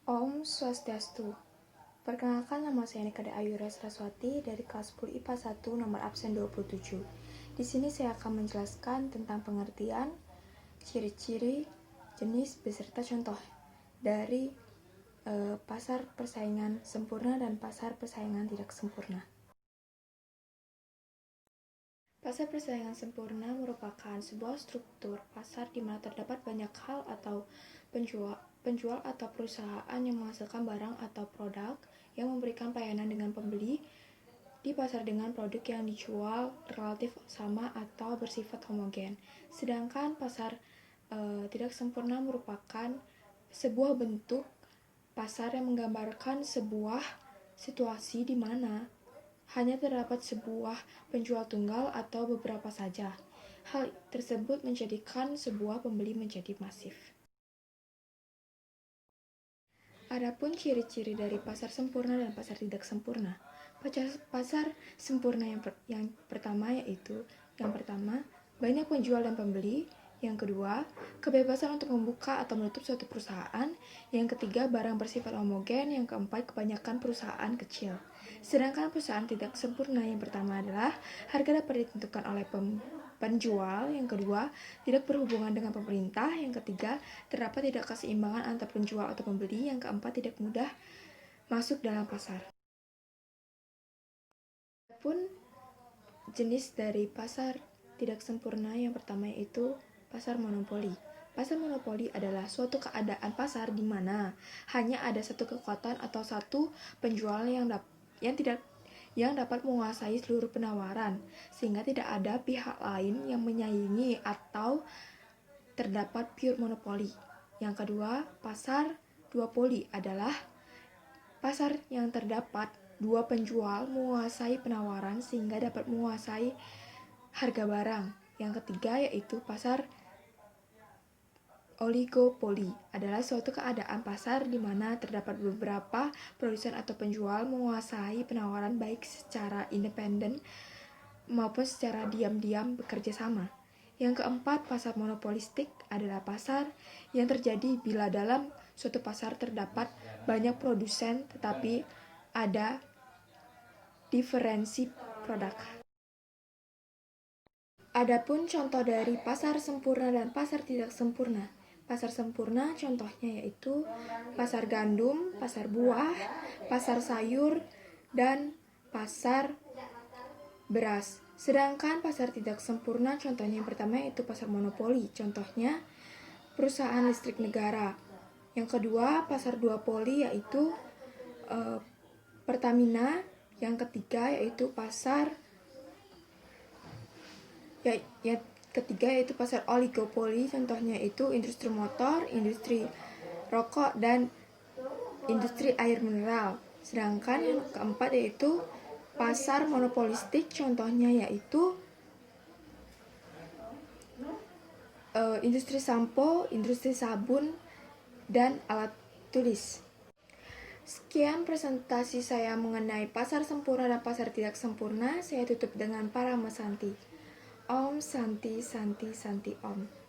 Om Swastiastu. Perkenalkan, nama saya Nikade Ayura Saraswati dari kelas 10 IPA 1 nomor absen 27. Di sini saya akan menjelaskan tentang pengertian, ciri-ciri, jenis, beserta contoh dari pasar persaingan sempurna dan pasar persaingan tidak sempurna. Pasar persaingan sempurna merupakan sebuah struktur pasar di mana terdapat banyak hal atau penjual atau perusahaan yang menghasilkan barang atau produk yang memberikan pelayanan dengan pembeli di pasar dengan produk yang dijual relatif sama atau bersifat homogen. Sedangkan pasar tidak sempurna merupakan sebuah bentuk pasar yang menggambarkan sebuah situasi di mana hanya terdapat sebuah penjual tunggal atau beberapa saja. Hal tersebut menjadikan sebuah pembeli menjadi masif. Adapun ciri-ciri dari pasar sempurna dan pasar tidak sempurna. Pasar sempurna yang pertama yaitu banyak penjual dan pembeli. Yang kedua, kebebasan untuk membuka atau menutup suatu perusahaan. Yang ketiga, barang bersifat homogen. Yang keempat, kebanyakan perusahaan kecil. Sedangkan perusahaan tidak sempurna yang pertama adalah harga dapat ditentukan oleh penjual. Yang kedua, tidak berhubungan dengan pemerintah. Yang ketiga, terdapat tidak keseimbangan antara penjual atau pembeli. Yang keempat, tidak mudah masuk dalam pasar. Adapun jenis dari pasar tidak sempurna yang pertama yaitu pasar monopoli. Pasar monopoli adalah suatu keadaan pasar di mana hanya ada satu kekuatan atau satu penjual yang dapat menguasai seluruh penawaran, sehingga tidak ada pihak lain yang menyaingi atau terdapat pure monopoli. Yang kedua, pasar duopoli adalah pasar yang terdapat dua penjual menguasai penawaran sehingga dapat menguasai harga barang. Yang ketiga yaitu pasar oligopoli adalah suatu keadaan pasar di mana terdapat beberapa produsen atau penjual menguasai penawaran baik secara independen maupun secara diam-diam bekerja sama. Yang keempat, pasar monopolistik adalah pasar yang terjadi bila dalam suatu pasar terdapat banyak produsen tetapi ada diferensi produk. Adapun contoh dari pasar sempurna dan pasar tidak sempurna. Pasar sempurna contohnya yaitu pasar gandum, pasar buah, pasar sayur, dan pasar beras. Sedangkan pasar tidak sempurna contohnya yang pertama yaitu pasar monopoli. Contohnya perusahaan listrik negara. Yang kedua pasar duopoli yaitu Pertamina. Yang ketiga yaitu pasar oligopoli, contohnya itu industri motor, industri rokok, dan industri air mineral. Sedangkan yang keempat yaitu pasar monopolistik, contohnya yaitu industri sampo, industri sabun, dan alat tulis. Sekian presentasi saya mengenai pasar sempurna dan pasar tidak sempurna. Saya tutup dengan Paramasanti. Om Santi Santi Santi Om.